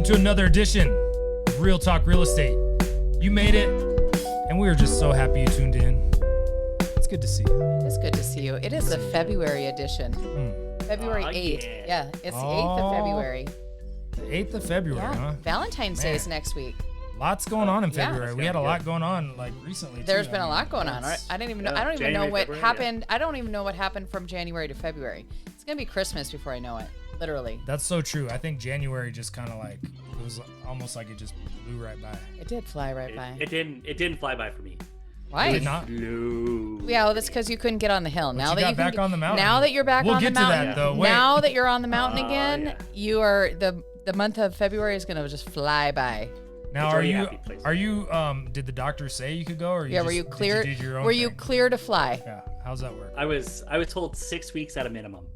Welcome to another edition of Real Talk Real Estate. You made it, and we are just so happy you tuned in. It's good to see you. It is good to see you. It is the February edition. February 8th. Yeah, it's the 8th of February. The 8th of February, huh? Valentine's Day is next week. Lots going on in Yeah. February. We had a lot going on like recently. There's too. been a lot going on. I don't even know. I don't even know January, what February, happened. I don't even know what happened from January to February. It's gonna be Christmas before I know it. Literally. That's so true. I think January just kind of like, it was almost like it just blew right by. It did fly right by. It didn't fly by for me. Why? Did not? No. Yeah, well, that's because you couldn't get on the hill. Now you that got you can back on the mountain. Now that you're back We'll on the get to that, mountain, though. Wait. now that you're on the mountain Oh, again, yeah. you are the month of February is gonna just fly by. Now, It's are already a you, happy place. did the doctor say you could go, or you Yeah, just, were you clear? Did you do your own Were you thing? clear to fly? Yeah. How's that work? I was told 6 weeks at a minimum.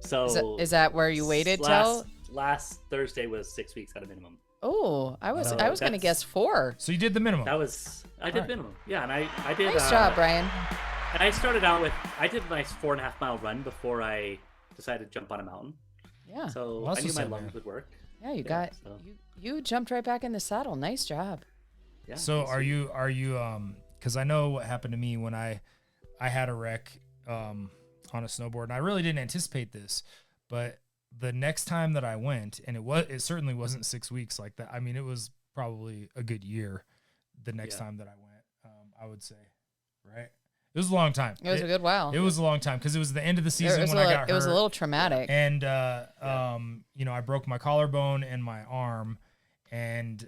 So Is that where you waited till? last Thursday was 6 weeks at a minimum. Oh, I was So gonna that's- guess 4. So you did the minimum. I did Alright. minimum. Yeah, and I did. Nice job, Brian. And I started out with I did a nice 4.5 mile run before I decided to jump on a mountain. Yeah, So Well, I that's knew what's my up, lungs man. would work. yeah, you Yeah, got so- you jumped right back in the saddle. Nice job. Yeah. So thanks. are you because I know what happened to me when I had a wreck on a snowboard, and I really didn't anticipate this, but the next time that I went, and it certainly wasn't 6 weeks like that. I mean, it was probably a good year the next time that I went, I would say, right? It was a long time. It was a good while. It was a long time because it was the end of the It season was when a I little, got it was a hurt. little traumatic. And I broke my collarbone and my arm, and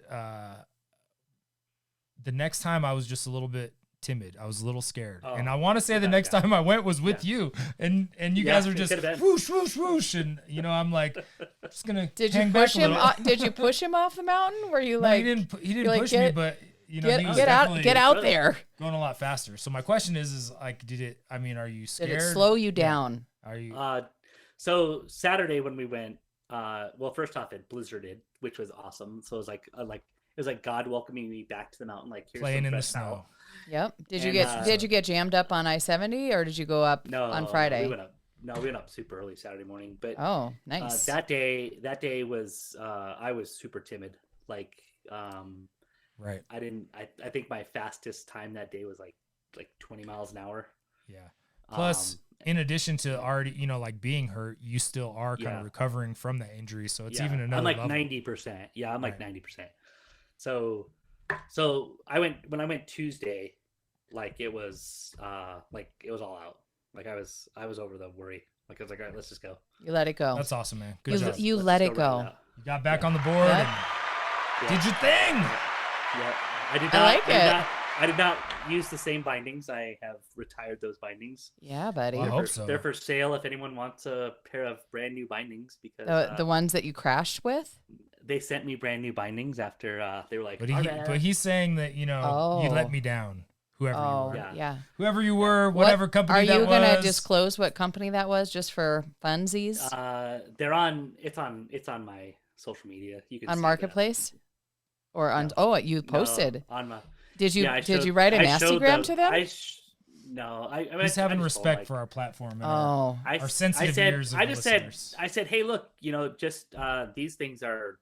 the next time I was just a little bit timid. I was a little scared, Oh, and I want to say the next time I went was with you, and you Yeah, guys were it just could've been. whoosh whoosh whoosh, and I'm like just gonna Did you hang push back a him? little. Did you push him off the mountain? Were you No, like, he didn't you're like, push me, get- but he was get out, definitely get out there? going a lot faster. So my question is like, are you Did scared? it slow you down? Are you? So Saturday when we went, well, first off, it blizzarded, which was awesome. So it was like God welcoming me back to the mountain, like here's Playing some in the fresh snow. towel. Yep. Did you And, get jammed up on I-70, or did you go up No, on Friday? we went up super early Saturday morning. But Oh, nice. that day was I was super timid. Like Right. I think my fastest time that day was like 20 miles an hour. Yeah. Plus, Um, in addition to already, like being hurt, you still are kind Yeah. of recovering from that injury. So it's yeah, even another I'm like level. 90%. Yeah, I'm like Right. 90%. So when I went Tuesday, like it was all out. Like I was over the worry. Like I was like, all right, let's just go. You let it go. That's awesome, man. Good You- job. you Let's let just it ride go. out. You got back on the board Yep. and Yeah. did your thing. Yeah, I did I not. like it. I did not use the same bindings. I have retired those bindings. Yeah, buddy. Well, I hope so. They're for sale if anyone wants a pair of brand new bindings because The ones that you crashed with? they sent me brand new bindings after they were like, But "All right." but he's saying that you Oh. let me down, whoever you Oh, were, yeah. whoever you were, whatever company Are that you was. gonna disclose what company that was just for funsies they're on. It's on my social media. You can on see Marketplace, or on? No. Oh, you No, posted. on my. Did you Yeah, I did showed- you write a I nasty showed gram the- to them? No, I mean, He's I having just told, respect like, for our platform and our Oh, our sensitive ears of I just listeners. said, I said, hey, look, just these things are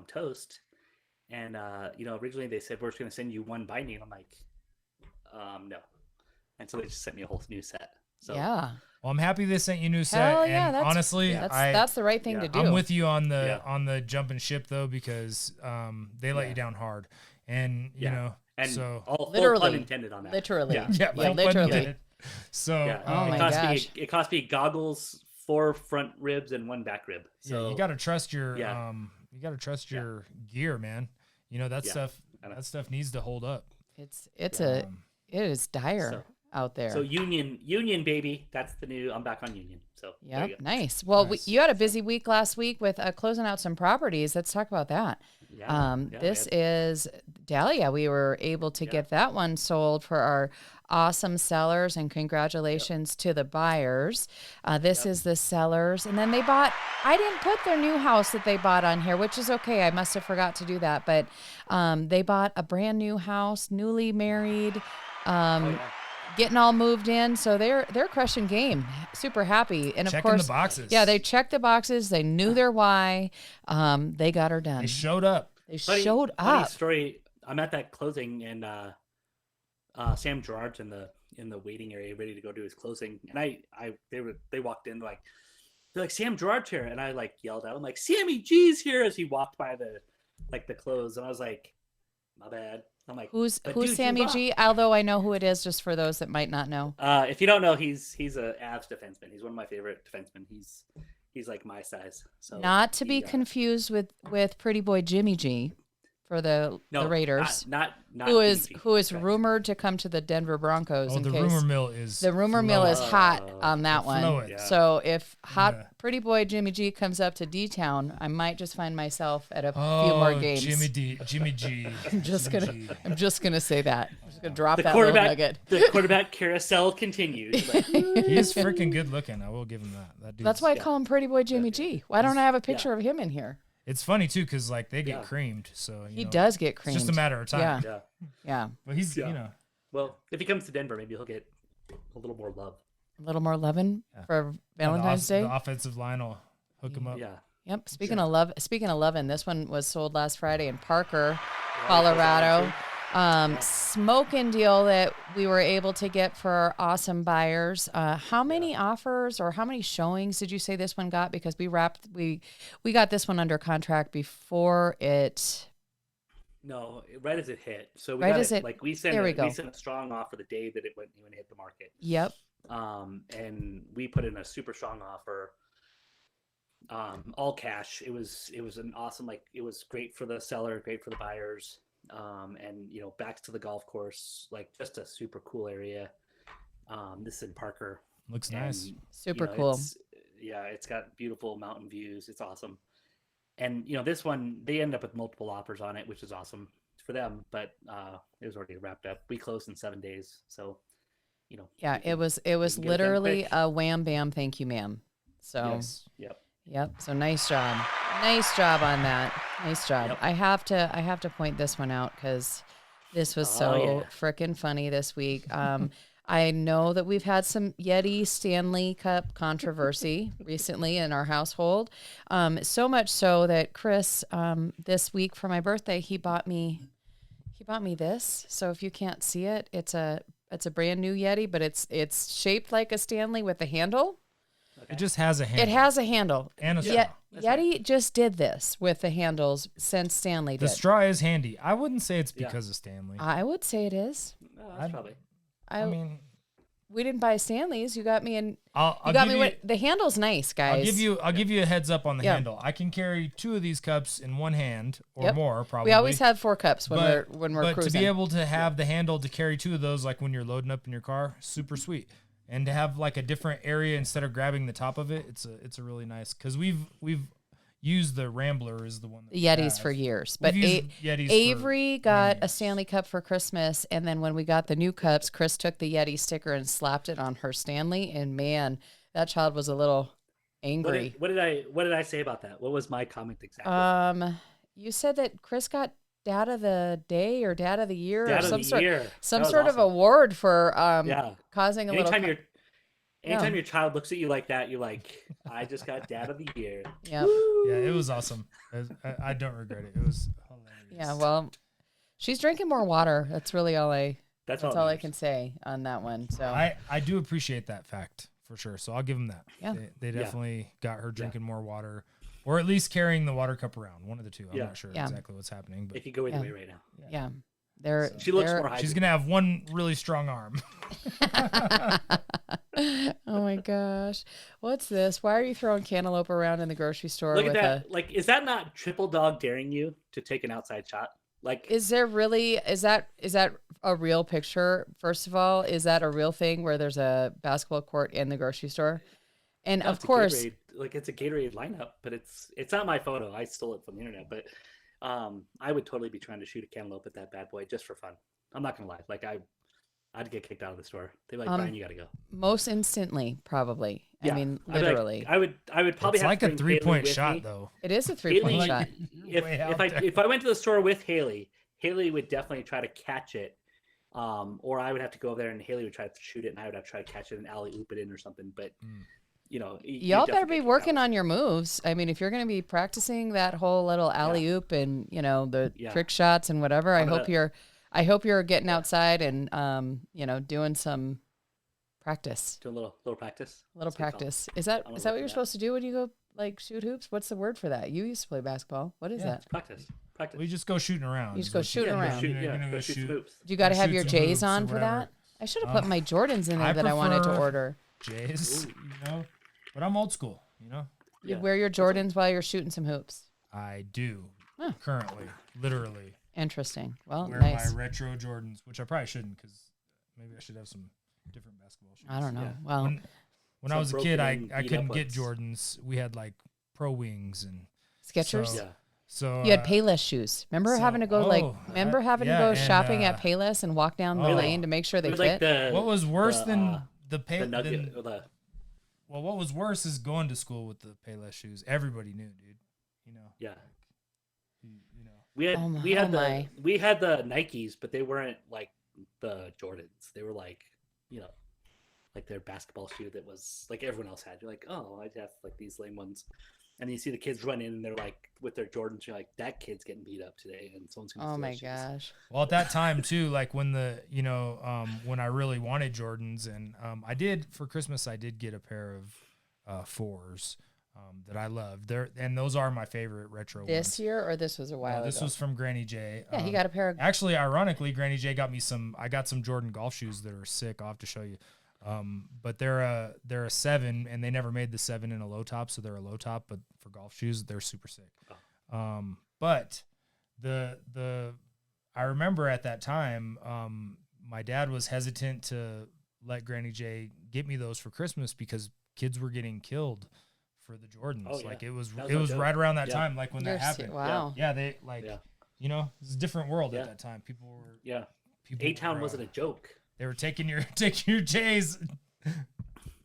toast, and originally they said we're just gonna send you one binding. I'm like, no, and so they just sent me a whole new set. So yeah. Well, I'm happy they sent you a new set. Hell yeah, and that's honestly, that's the right thing yeah, to do. I'm with you on the Yeah. on the jumping ship though, because they let Yeah. you down hard, and Yeah. and so all full Literally. pun intended on that. Literally. Yeah. yeah, Yeah, full pun literally. intended. So Yeah. Oh my it cost gosh. me. It cost me goggles, 4 front ribs, and 1 back rib. So yeah, you got to trust your yeah. you got to trust your gear, man. That Yeah, stuff I know. that stuff needs to hold up. It's it is dire So- out there. So Union, baby. That's the new. I'm back on Union. So there you Yep, go. nice. Well, Nice. you had a busy week last week with closing out some properties. Let's talk about that. Yeah, This is Dahlia. We were able to get that one sold for our awesome sellers, and congratulations to the buyers. This is the sellers, and then they bought. I didn't put their new house that they bought on here, which is okay. I must have forgot to do that, but they bought a brand new house, newly married. Oh, yeah. getting all moved in. So they're crushing game. Super happy. And of Checking course, the boxes. yeah, they checked the boxes. They knew their why. They got her done. They showed up. They Funny- showed funny up. story. I'm at that closing, and Sam Gerard's in the waiting area, ready to go do his closing. And they walked in like, they're like, Sam Gerard's here, and I like yelled out, I'm like, Sammy G's here, as he walked by the close, and I was like, my bad. I'm like, Who's "But dude, you Sammy rock." G? Although I know who it is, just for those that might not know. If you don't know, he's a Avs defenseman. He's one of my favorite defensemen. He's like my size. So Not to be he, confused with Pretty Boy Jimmy G for the Raiders, not who is Jimmy G. who is Correct. rumored to come to the Denver Broncos. Oh, in the case rumor mill is the rumor mill is flowing. hot on that one. Flowing. Yeah. So if hot Yeah. Pretty Boy Jimmy G comes up to D Town, I might just find myself at a few more games. Jimmy G. I'm just Jimmy gonna G. I'm just gonna say that. I'm just gonna drop The that little quarterback, nugget. the quarterback carousel continues. Like, He is freaking good looking. I will give him that. That dude's, That's why I Yeah. call him Pretty Boy Jimmy G. Why don't I have a picture of him in here? It's funny too, because like they get Yeah. creamed. So He know, does get It's creamed. just a matter of time. Yeah. yeah. Yeah. But he's Yeah. you know Well, if he comes to Denver, maybe he'll get a little more love. A little more loving Yeah. for Valentine's Day. The offensive line will hook him up. Yeah. Yep. Speaking of loving, this one was sold last Friday in Parker, Colorado. Smoking deal that we were able to get for our awesome buyers. How many offers or how many showings did you say this one got? Because we got this one under contract before it. No, right as it hit. So we Right got as it, it- like we sent there we go. we sent a strong offer the day that it went when it hit the market. Yep. And we put in a super strong offer. All cash. It was an awesome, like, it was great for the seller, great for the buyers. And back to the golf course, like just a super cool area. This is in Parker. Looks nice. And, Super cool. It's got beautiful mountain views. It's awesome. And this one, they ended up with multiple offers on it, which is awesome for them, but it was already wrapped up. We closed in 7 days. So, Yeah, we it was can get it done literally quick. a wham bam, thank you, ma'am. So Yes. Yep. Yep. So nice job. Nice job on that. Nice job. Yep. I have to point this one out because this was Oh, so yeah. freaking funny this week. I know that we've had some Yeti Stanley Cup controversy recently in our household. So much so that Chris, this week for my birthday, he bought me this. So if you can't see it, it's a brand new Yeti, but it's shaped like a Stanley with a handle. It just has a handle. It has a handle. and a straw. Yet that's Yeti just did this with the handles since Stanley The did. straw is handy. I wouldn't say it's Yeah. because of Stanley. I would say it is. Oh, that's I'd- probably. I mean, We didn't buy Stanleys. You got me in. I'll You got give me. you, What the handle's nice, guys. I'll give you a heads up on the Yeah. handle. I can carry 2 of these cups in one hand or Yep. more, probably. We always have 4 cups when but, we're but cruising. to be able to have the handle to carry 2 of those, like when you're loading up in your car, super sweet. And to have like a different area instead of grabbing the top of it, it's a really nice, because we've used the Rambler is the one that the we Yetis have. for years, We've but used Yetis for Avery got many a years. Stanley Cup for Christmas, and then when we got the new cups, Chris took the Yeti sticker and slapped it on her Stanley, and man, that child was a little angry. What did I say about that? What was my comment exactly? You said that Chris got Dad of the Day or Dad of the Year Dad or of some the sort, year. some That was sort of awesome. award for Yeah. causing a Anytime little. your child looks at you like that, you're like, I just got Dad of the Year. Yeah, Yeah, it was awesome. I don't regret it. It was hilarious. yeah. Well, she's drinking more water. That's really all I. That's That's all all I matters. can say on that one. So I do appreciate that fact for sure. So I'll give them that. Yeah. They Yeah. definitely got her drinking more water, or at least carrying the water cup around. One of the two. I'm Yeah. not sure Yeah. exactly what's happening, but It could go either Yeah. way right now. yeah, they're She looks they're- more hydrated. she's gonna have one really strong arm. Oh my gosh, what's this? Why are you throwing cantaloupe around in the grocery store Look with at that. Like, is that not triple dog daring you to take an outside shot? Like, Is there really is that a real picture? First of all, is that a real thing where there's a basketball court in the grocery store? And no, of it's a course, Gatorade, like it's a Gatorade lineup, but it's not my photo. I stole it from the internet, but I would totally be trying to shoot a cantaloupe at that bad boy just for fun. I'm not gonna lie. Like I'd get kicked out of the store. They'd be like, Brian, you gotta go. most instantly, probably. I Yeah. mean, I'd be like- literally, I would probably It's have like to a bring Haley 3-point with shot me. though. it is a 3-point Haley- shot. Way out If there. I went to the store with Haley, Haley would definitely try to catch it Or I would have to go over there and Haley would try to shoot it, and I would have to try to catch it and alley oop it in or something. But you know, Y'all better be working on your moves. I mean, if you're going to be practicing that whole little alley oop and the trick shots and whatever, I hope you're getting outside and doing some practice. Do a little practice. Little practice. Is that what you're supposed to do when you go like shoot hoops? What's the word for that? You used to play basketball. What is that? Practice. We just go shooting around. You just go shooting around. Go shoot some hoops. You got to have your J's on for that. I should have put my Jordans in there that I wanted to order. J's, but I'm old school, You wear your Jordans while you're shooting some hoops. I do currently, literally. Interesting. Well, wear nice. my retro Jordans, which I probably shouldn't because maybe I should have some different basketball shoes. I don't know. Yeah. Well, when I was a kid, I couldn't get Jordans. We had like Pro Wings and Skechers. So you had Payless shoes. Remember having to go shopping at Payless and walk down the lane to make sure they fit? Like what was worse than the Well, what was worse is going to school with the Payless shoes. Everybody knew, dude. Yeah. We had the Nikes, but they weren't like the Jordans. They were like like their basketball shoe that was like everyone else had. You're like, oh, I have like these lame ones. And then you see the kids run in and they're like with their Jordans. You're like, that kid's getting beat up today, and someone's gonna. Oh my gosh! Well, at that time too, like when when I really wanted Jordans, and I did for Christmas, I did get a pair of 4s that I loved. And those are my favorite retro. This year, or this was a while ago? This was from Granny J. Yeah, he got a pair of. Actually, ironically, Granny J got me some. I got some Jordan golf shoes that are sick. I'll have to show you. But they're a 7, and they never made the 7 in a low top, so they're a low top. But for golf shoes, they're super sick. But I remember at that time, my dad was hesitant to let Granny J get me those for Christmas because kids were getting killed for the Jordans. Oh, yeah. Like it was right around that time, like when that happened. Wow. Yeah, they it's a different world at that time. People were A-Town wasn't a joke. They were taking your J's.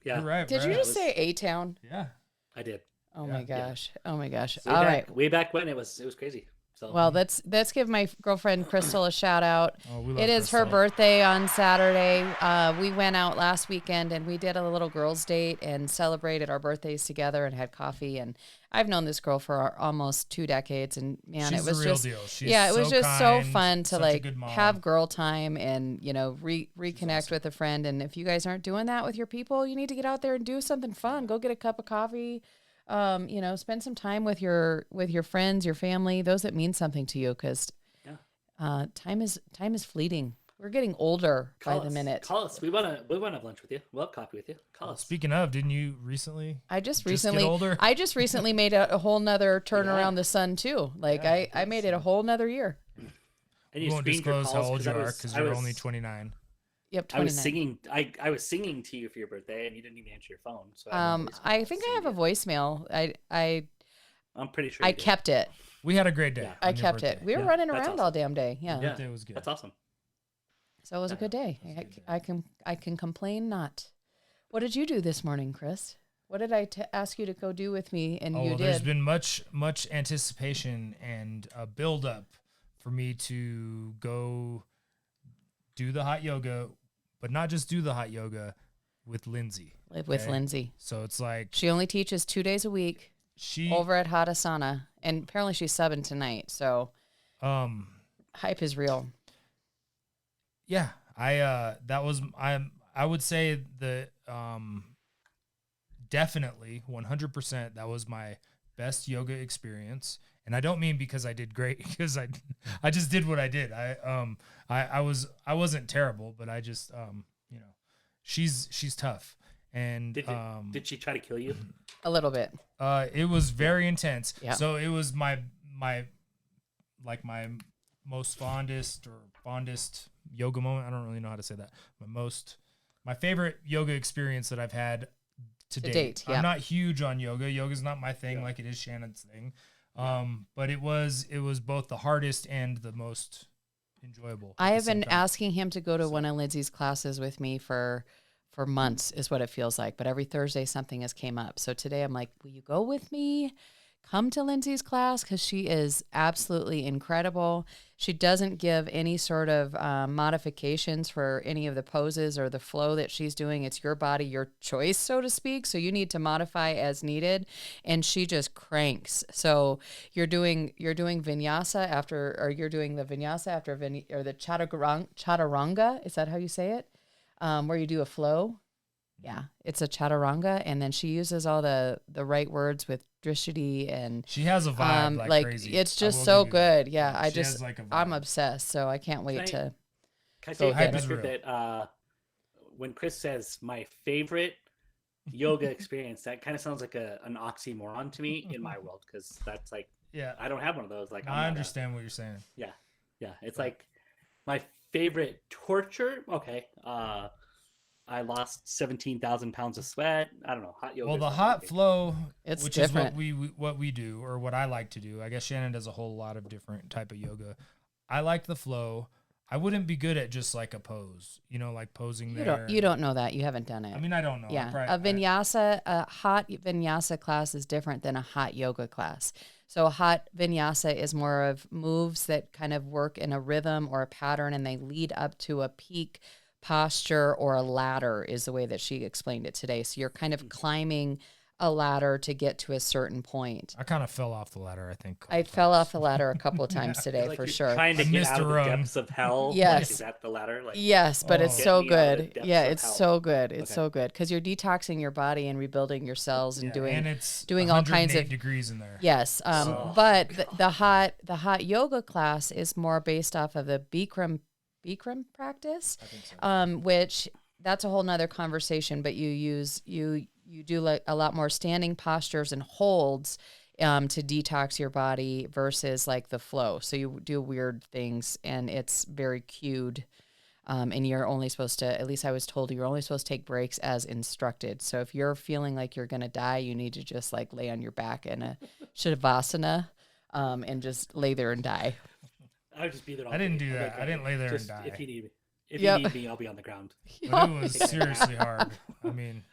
Yeah. You're right. Did you just say A-Town? Yeah. I did. Oh my gosh. Oh my gosh. So all right. Way back when it was crazy. So well, let's give my girlfriend Crystal a shout out. It is Crystal. her birthday on Saturday. We went out last weekend and we did a little girls' date and celebrated our birthdays together and had coffee. And I've known this girl for almost 2 decades, and man, She's it was the real just deal. She's it was so just so kind, fun to such a like good mom. have girl time and reconnect with a friend. And if you guys aren't doing that with your people, you need to get out there and do something fun. Go get a cup of coffee. Spend some time with your friends, your family, those that mean something to you, because time is fleeting. We're getting older by the minute. Call us. We wanna have lunch with you. We'll have coffee with you. Call us. Speaking of, didn't you recently? I just get recently older? made a whole nother turn around the sun too. Like I made it a whole nother year. And You won't screened your disclose how calls old you are I because you're only 29. Yep, 29. I was singing. I was singing to you for your birthday, and you didn't even answer your phone. So I think I have a voicemail. I'm pretty sure I kept it. We had a great day. Yeah. I on your kept it. birthday. We were running around all damn day. Yeah. Birthday was good. That's awesome. So it was a good day. I can complain not. What did you do this morning, Chris? What did I ask you to go do with me, and you did? There's been much anticipation and a build up for me to go do the hot yoga, but not just do the hot yoga with Lindsay. With Lindsay. So it's like She only teaches 2 days a week over at Hot Asana, and apparently she's subbing tonight. So hype is real. Yeah, I would say that definitely 100% that was my best yoga experience. And I don't mean because I did great, because I just did what I did. I wasn't terrible, but I just she's tough. And did she try to kill you? A little bit. it was very intense. Yeah. So it was my most fondest yoga moment. I don't really know how to say that. My favorite yoga experience that I've had to date. Yeah. I'm not huge on yoga. Yoga's not my thing like it is Shannon's thing. But it was both the hardest and the most enjoyable. I have been asking him to go to one of Lindsay's classes with me for months, is what it feels like. But every Thursday something has came up. So today I'm like, will you go with me? come to Lindsay's class because she is absolutely incredible. She doesn't give any sort of modifications for any of the poses or the flow that she's doing. It's your body, your choice, so to speak. So you need to modify as needed, and she just cranks. So you're doing vinyasa after, or you're doing the vinyasa after or the chaturanga. Is that how you say it? Where you do a flow. Yeah, it's a chaturanga, and then she uses all the right words with drishti, and She has a vibe like crazy. It's I just will so give you that. good. Yeah, I she has just like a I'm vibe. obsessed, so I can't wait to. Can I Go say ahead. the Hype is record real. that when Chris says my favorite yoga experience, that kind of sounds like an oxymoron to me in my world, because that's like Yeah, I don't have one of those. Like I understand what you're saying. yeah, it's like my favorite torture. Okay, I lost 17,000 pounds of sweat. I don't know, hot yoga. Well, is the not hot my thing. flow, It's which different. is what we do, or what I like to do. I guess Shannon does a whole lot of different type of yoga. I like the flow. I wouldn't be good at just like a pose, like posing there. You don't know that. You haven't done it. I mean, I don't know. Yeah, a hot vinyasa class is different than a hot yoga class. So a hot vinyasa is more of moves that kind of work in a rhythm or a pattern, and they lead up to a peak posture or a ladder, is the way that she explained it today. So you're kind of climbing a ladder to get to a certain point. I kind of fell off the ladder, I think. I fell off the ladder a couple of times today, Like for you're sure. trying to I get missed out a of the rung. depths of hell. Yes. Like, is that the ladder? Like, Yes, but it's Oh. so Get me out of the good. depths Yeah, of it's hell. so good. It's Okay. so good because you're detoxing your body and rebuilding your cells and Yeah, and it's doing all kinds 108 of degrees in there. yes. Oh. But the hot yoga class is more based off of the Bikram practice, I think so. which that's a whole nother conversation. But you do like a lot more standing postures and holds to detox your body versus like the flow. So you do weird things, and it's very cued. And you're only supposed to, at least I was told, you're only supposed to take breaks as instructed. So if you're feeling like you're going to die, you need to just like lay on your back in a shavasana and just lay there and die. I would just be there all I didn't day. do I'm that. like, I didn't lay there and just die. If you need me. If Yep. you need me, I'll be on the ground. But it was seriously hard. I mean,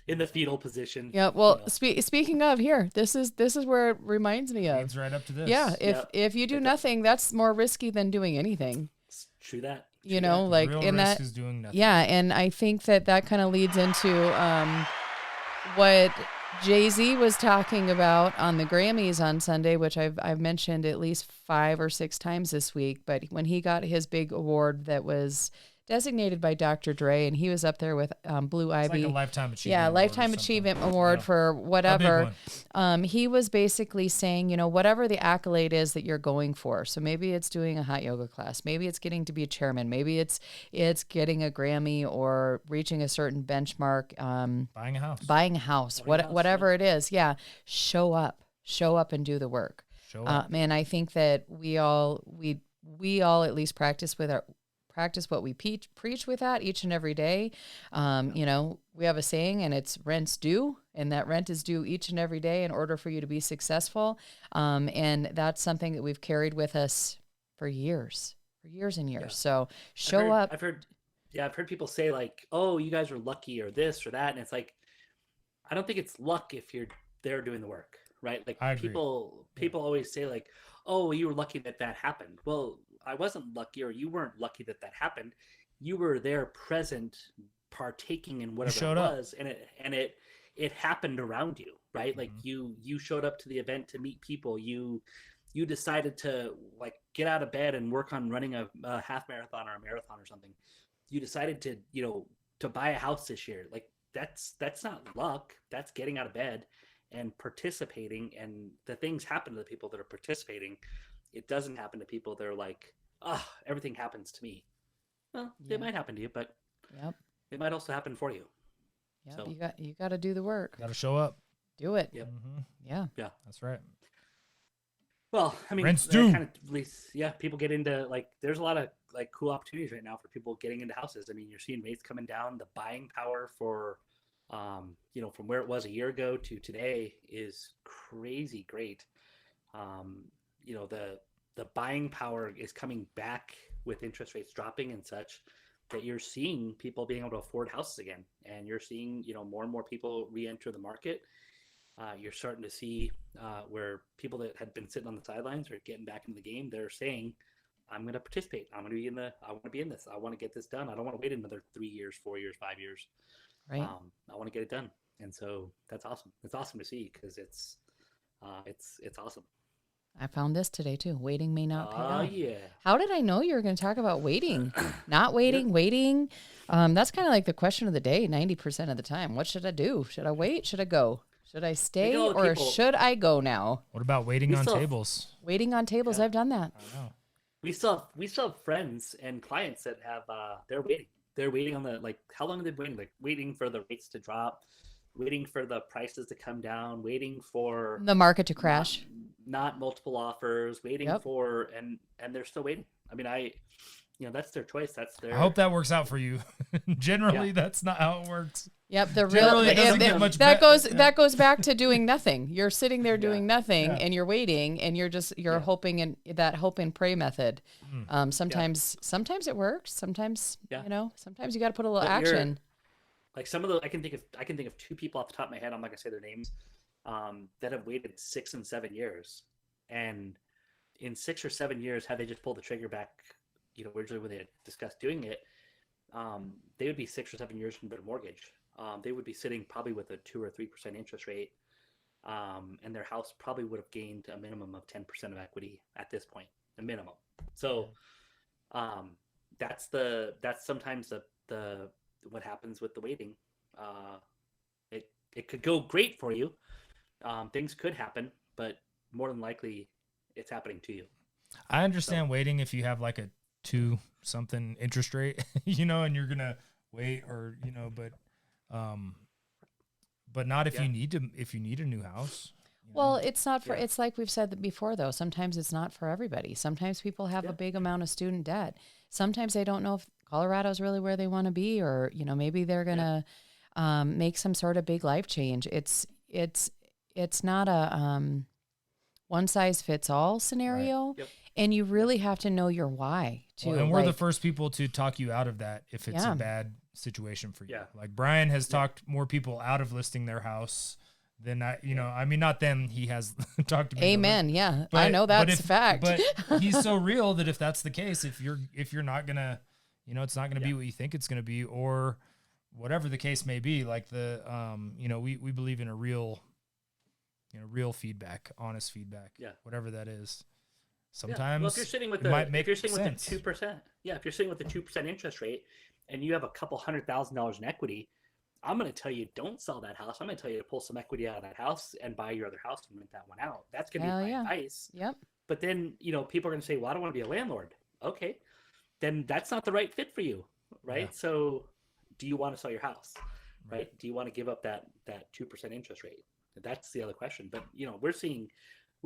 In the fetal position. Yeah. Well, you know. speaking of here, this is where it reminds me of. leads right up to this. Yeah. Yep. If you do It does. nothing, that's more risky than doing anything. It's true that. You True know, that. like Real in risk that. is doing nothing. Yeah, and I think that kind of leads into what Jay-Z was talking about on the Grammys on Sunday, which I've mentioned at least 5 or 6 times this week. But when he got his big award that was designated by Dr. Dre, and he was up there with Blue It's Ivy. like a lifetime achievement. Yeah, award or Lifetime something. Achievement Award Yeah. for A big whatever. one. He was basically saying, whatever the accolade is that you're going for. So maybe it's doing a hot yoga class. Maybe it's getting to be a chairman. Maybe it's getting a Grammy or reaching a certain benchmark. Buying a house. Buying a house. Buying a house, Whatever it is. Yeah, show up and do the work. Show up. And I think that we all at least practice what we preach with that each and every day. We have a saying, and it's rent's due, and that rent is due each and every day in order for you to be successful. And that's something that we've carried with us for years and years. Yeah. So show up. I've heard people say like, "Oh, you guys are lucky," or this or that, and it's like, I don't think it's luck if you're there doing the work, right? Like I agree. people always say like, "Oh, you were lucky that happened." Well, I wasn't lucky, or you weren't lucky that happened. You were there, present, partaking in whatever showed it up. was, and it happened around you, right? Like Mhm. you showed up to the event to meet people. You decided to like get out of bed and work on running a half marathon or a marathon or something. You decided to to buy a house this year. Like that's not luck. That's getting out of bed and participating, and the things happen to the people that are participating. It doesn't happen to people that are like, "Oh, everything happens to me." Well, Yeah. it might happen to you, but Yep. it might also happen for you. Yep. So- You got to do the work. Got to show up. Do it. Yep. hmm Yeah. That's right. Well, I mean, Rent's that due. kind of at least, yeah, people get into like, there's a lot of like cool opportunities right now for people getting into houses. I mean, you're seeing rates coming down. The buying power for, from where it was a year ago to today is crazy great. The buying power is coming back with interest rates dropping and such, that you're seeing people being able to afford houses again, and you're seeing more and more people re-enter the market. You're starting to see where people that had been sitting on the sidelines are getting back into the game. They're saying, "I'm going to participate. I'm going to be in the. I want to be in this. I want to get this done. I don't want to wait another 3 years, 4 years, 5 years. Right. I want to get it done." And so that's awesome. It's awesome to see because it's awesome. I found this today too. Waiting may not pay off. Yeah. How did I know you were going to talk about waiting? Not waiting, waiting. That's kind of like the question of the day 90% of the time. What should I do? Should I wait? Should I go? Should I stay or should I go now? What about waiting on tables? Waiting on tables. Yeah. I've done that. I know. We still have friends and clients that have they're waiting. They're waiting on the like how long have they been waiting? Like waiting for the rates to drop, waiting for the prices to come down, waiting for The market to crash. not multiple offers, waiting Yep. for and they're still waiting. I mean, that's their choice. That's their I hope that works out for you. Generally, Yeah. that's not how it works. Yep, the real Generally, it doesn't get much that bet- goes yeah. that goes back to doing nothing. You're sitting there doing Yeah. nothing, Yeah. and you're waiting, and you're Yeah. hoping and that hope and pray method. Mm. Sometimes it works. Sometimes Yeah. sometimes you got to put a little But you're- action. like some of the I can think of two people off the top of my head. I'm not gonna say their names, that have waited 6 and 7 years, and in 6 or 7 years, had they just pulled the trigger back, originally when they had discussed doing it, they would be 6 or 7 years from their mortgage. They would be sitting probably with a 2 or 3% interest rate, and their house probably would have gained a minimum of 10% of equity at this point, a minimum. So, that's sometimes the what happens with the waiting. It could go great for you. Things could happen, but more than likely, it's happening to you. I understand waiting if you have like a 2 something interest rate, and you're gonna wait or but not if Yeah. you need a new house. Well, it's not for. Yeah. It's like we've said before, though. Sometimes it's not for everybody. Sometimes people have a Yeah. big amount of student debt. Sometimes they don't know if Colorado's really where they want to be, or maybe they're gonna make some sort of big life change. It's not a one size fits all scenario, Yep. and you really have to know your why too. Well, and we're the like- first people to talk you out of that if it's Yeah. a bad situation for you. Yeah. Like Brian has talked more people out of listing their house than I mean, not them. He has talked to me. Amen. Yeah, But- I know but that's if- a fact. But he's so real that if that's the case, if you're not gonna, it's not gonna be what you think it's gonna be, or whatever the case may be. Like we believe in a real feedback, honest feedback. Yeah. Whatever that is. Yeah. Sometimes Well, if you're sitting with it might make if you're sitting sense. with the 2%, if you're sitting with the 2% interest rate, and you have a couple $100,000 in equity, I'm going to tell you don't sell that house. I'm going to tell you to pull some equity out of that house and buy your other house and rent that one out. That's going to Hell be my yeah. advice. Yep. But then people are going to say, "Well, I don't want to be a landlord." Okay, then that's not the right fit for you, right? Yeah. So, do you want to sell your house? Right? Do you want to give up that 2% interest rate? That's the other question. But we're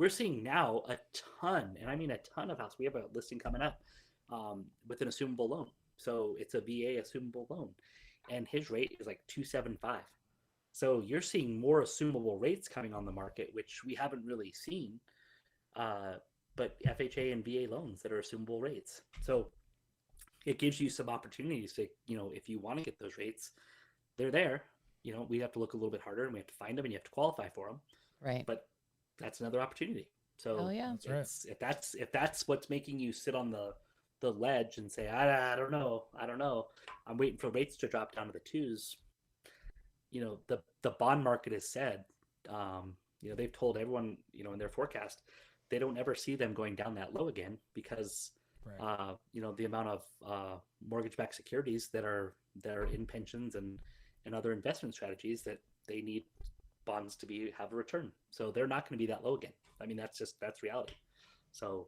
seeing now a ton, and I mean a ton of house. We have a listing coming up with an assumable loan. So it's a VA assumable loan, and his rate is like 2.75. So you're seeing more assumable rates coming on the market, which we haven't really seen. But FHA and VA loans that are assumable rates. So it gives you some opportunities to, if you want to get those rates, they're there. We have to look a little bit harder and we have to find them and you have to qualify for them. Right. But that's another opportunity. So Hell yeah. That's right. if that's what's making you sit on the ledge and say, I don't know, I'm waiting for rates to drop down to the 2s. The bond market has said, they've told everyone, in their forecast, they don't ever see them going down that low again because, Right. the amount of mortgage-backed securities that are in pensions and other investment strategies that they need bonds to have a return. So they're not going to be that low again. I mean, that's reality. So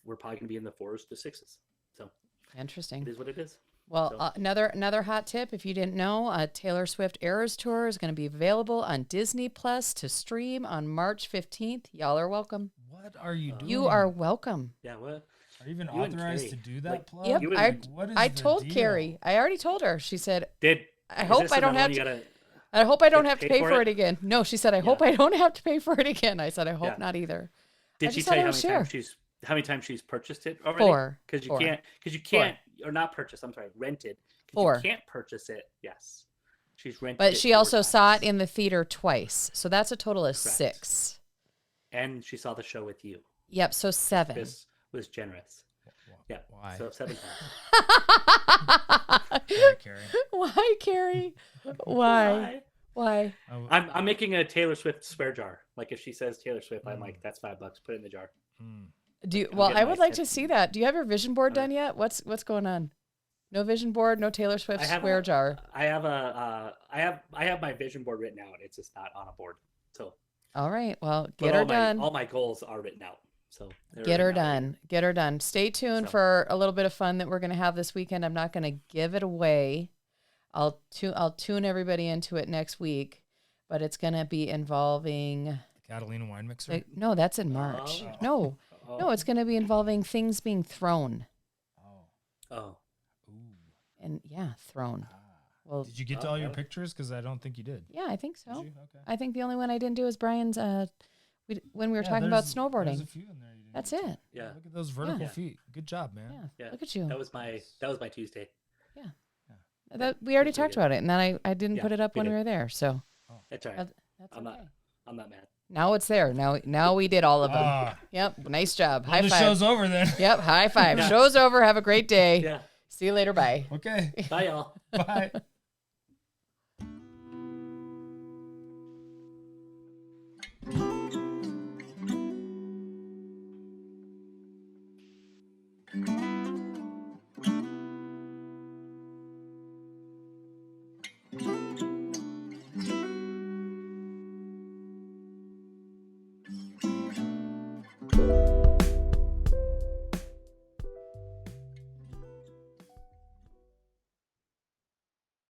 we're probably going to be in the 4s to 6s. So Interesting. it is what it is. Well, So- another hot tip, if you didn't know, Taylor Swift Eras Tour is going to be available on Disney Plus to stream on March 15th. Y'all are welcome. What are you doing? You are welcome. Yeah, what? Are you even You and authorized to Carrie, do that like, plug? Yep, You and- Like, what is I the told deal? Carrie. I already told her. She said, I Is hope this I don't another have one to. you gotta- I hope I don't you have to pay for it again. No, she said, I hope Yeah. I don't have to pay for it again. I said, I hope Yeah. not either. Did I she just tell thought you I how would many times she's purchased it already? Four. Because you Four. can't or not purchase. I'm sorry, rented. 'Cause Four. You can't purchase it. Yes, She's rented But it she 4 also saw it times. in the theater twice. So that's a total of Correct. 6. And she saw the show with you. Yep, so 7. Chris was generous. Yeah. Why? So 7 times. Why, Carrie? Why, Carrie? Why? Why? Oh, I'm making a Taylor Swift swear jar. Like if she says Taylor Swift, I'm like, that's $5. Put it in the jar. mm. Do you, I'm well, getting I my would like to tips. see that. Do you have your vision board Okay. done yet? What's going on? No vision board, no Taylor Swift swear jar. I have my vision board written out. It's just not on a board. So All right. Well, but get her done. all my goals are written out. So they're Get her written out already. done. Get her done. Stay tuned So- for a little bit of fun that we're going to have this weekend. I'm not going to give it away. I'll tune everybody into it next week, but it's going to be involving. The Catalina wine mixer. No, that's in March. Oh. No, it's going to be involving things being thrown. Oh. Ooh. And yeah, thrown. Well, Did you get to all your Okay. pictures? Because I don't think you did. yeah, I think so. Did you? Okay. I think the only one I didn't do is Brian's. When we were Yeah, talking about there's snowboarding. a few in there. You didn't That's get to. it. Yeah. Look at those vertical Yeah. feet. Good job, man. Yeah. Yeah. Look at you. That was my Tuesday. We already That's talked pretty about it, and then I didn't Yeah, put it up we when we did. were there. So That's all right. that's I'm okay. I'm not mad. Now it's there. Now we did all of them. Ah, Yep. Nice job. well, High the five. show's over then. Yep. High five. Yeah. Show's over. Have a great day. Yeah. See you later. Bye. Okay. Bye y'all. Bye. Thank you.